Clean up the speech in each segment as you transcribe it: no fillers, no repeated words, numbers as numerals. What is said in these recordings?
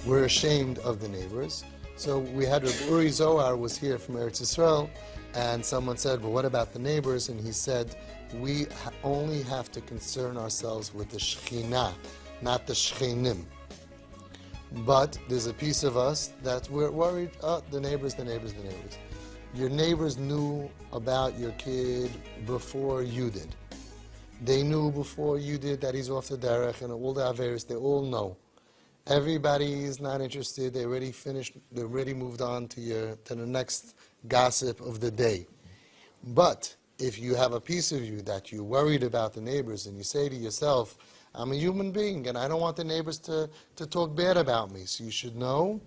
we're ashamed of the neighbors. So we had Rabbi Uri Zohar was here from Eretz Yisrael, and someone said, well, what about the neighbors? And he said, we only have to concern ourselves with the Shekhinah, not the Shchenim. But there's a piece of us that we're worried, the neighbors. Your neighbors knew about your kid before you did. They knew before you did that he's off the derech and all the averis, they all know. Everybody is not interested, they already finished, they already moved on to the next gossip of the day. But if you have a piece of you that you're worried about the neighbors and you say to yourself, I'm a human being and I don't want the neighbors to talk bad about me. So you should know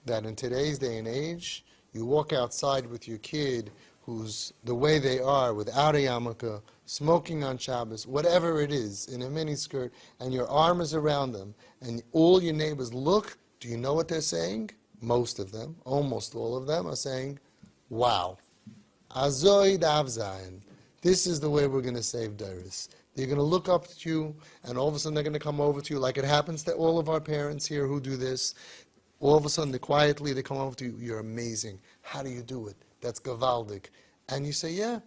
that in today's day and age, you walk outside with your kid who's the way they are, without a yarmulke, smoking on Shabbos, whatever it is, in a miniskirt, and your arm is around them, and all your neighbors look, do you know what they're saying? Most of them, almost all of them, are saying, wow, Azoy Dav Zayin. This is the way we're going to save Dairis. They're going to look up at you, and all of a sudden they're going to come over to you, like it happens to all of our parents here who do this. All of a sudden, quietly, they come over to you, you're amazing. How do you do it? That's gavaldik. And you say, yeah,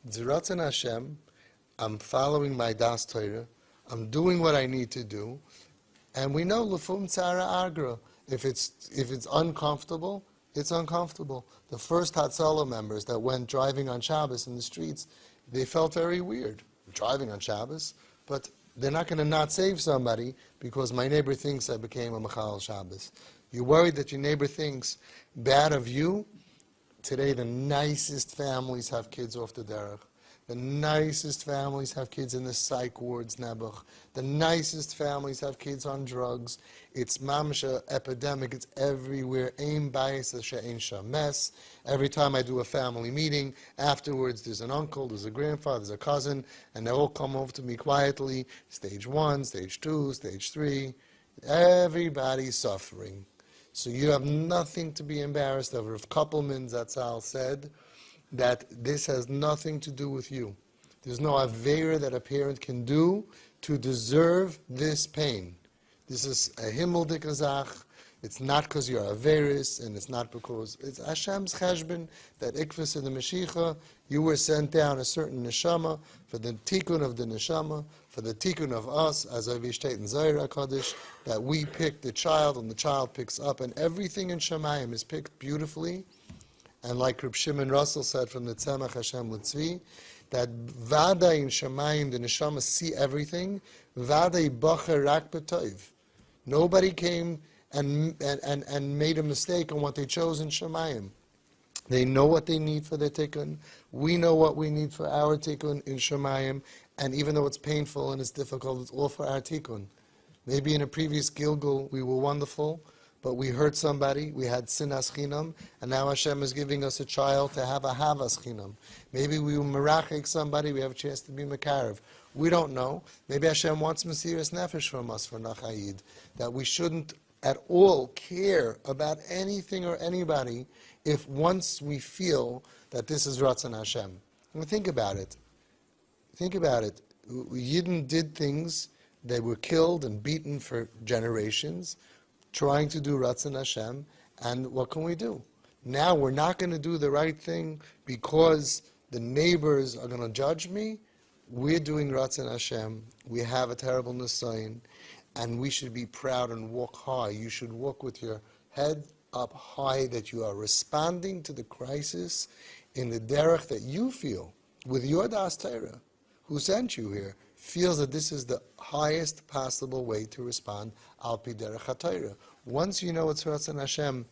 Zeratzon Hashem, I'm following my Das Torah, I'm doing what I need to do, and we know, Lefum Tzara Agra, if it's uncomfortable, it's uncomfortable. The first Hatzalah members that went driving on Shabbos in the streets, they felt very weird, driving on Shabbos, but they're not going to not save somebody because my neighbor thinks I became a Machal Shabbos. You're worried that your neighbor thinks bad of you. Today, the nicest families have kids off the derech. The nicest families have kids in the psych wards, Nebuch. The nicest families have kids on drugs. It's mamash epidemic. It's everywhere. Aim bias, she'ein shames. Every time I do a family meeting, afterwards there's an uncle, there's a grandfather, there's a cousin, and they all come over to me quietly. Stage 1, stage 2, stage 3. Everybody's suffering. So you have nothing to be embarrassed over. If Koppelman Zatzal said that this has nothing to do with you. There's no avera that a parent can do to deserve this pain. This is a himmeldik azach. It's not because you're averis, and it's not because it's Hashem's cheshbon that ikvis in the Mashiach, you were sent down a certain neshama for the tikkun of the neshama, for the tikkun of us, as Avishtet and Zaira Kaddish, that we pick the child and the child picks up, and everything in Shemayim is picked beautifully. And like Reb Shimon Russell said from the Tzemach Hashem L'Tzvi, that Vada in Shemayim, the neshama see everything, Vada bacher rak b'toiv. Nobody came and made a mistake on what they chose in Shemayim. They know what they need for their tikkun. We know what we need for our tikkun in Shemayim. And even though it's painful and it's difficult, it's all for our tikkun. Maybe in a previous Gilgul we were wonderful, but we hurt somebody, we had sinas chinam, and now Hashem is giving us a child to have a havas chinam. Maybe we were merachik somebody, we have a chance to be mekarev. We don't know. Maybe Hashem wants Mesiras Nefesh from us for Nachayid, that we shouldn't at all care about anything or anybody if once we feel that this is Ratzon Hashem. And think about it. Think about it. Yidden did things, they were killed and beaten for generations, trying to do Ratzon Hashem, and what can we do? Now we're not going to do the right thing because the neighbors are going to judge me. We're doing Ratzon Hashem. We have a terrible nisayon, and we should be proud and walk high. You should walk with your head up high, that you are responding to the crisis in the derech that you feel, with your Das Torah, who sent you here, feels that this is the highest possible way to respond, al pi derech HaTorah. Once you know it's Ratzon Hashem,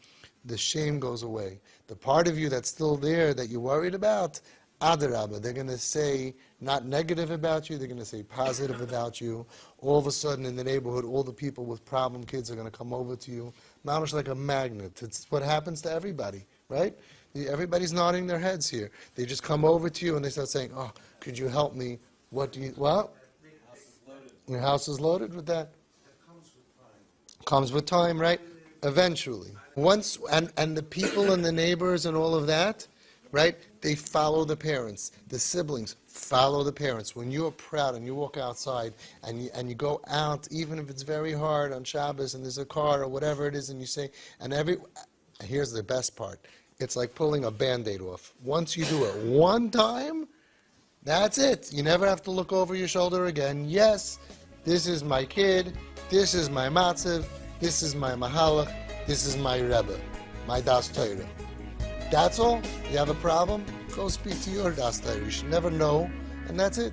the shame goes away. The part of you that's still there, that you're worried about, Adarabba, they're going to say not negative about you, they're going to say positive about you. All of a sudden in the neighborhood, all the people with problem kids are going to come over to you. Mamish like a magnet. It's what happens to everybody, right? Everybody's nodding their heads here. They just come over to you and they start saying, oh, could you help me? What? Your house is loaded with that? Comes with time, right? Eventually. Once, and the people and the neighbors and all of that, right? They follow the parents, the siblings Follow the parents. When you're proud and you walk outside and you go out, even if it's very hard on Shabbos and there's a car or whatever it is, and you say, here's the best part. It's like pulling a Band-Aid off. Once you do it one time, that's it. You never have to look over your shoulder again. Yes, this is my kid. This is my matziv. This is my mahalach. This is my Rebbe, my Das Torah. That's all? You have a problem? Go speak to your Das Torah. You should never know, and that's it.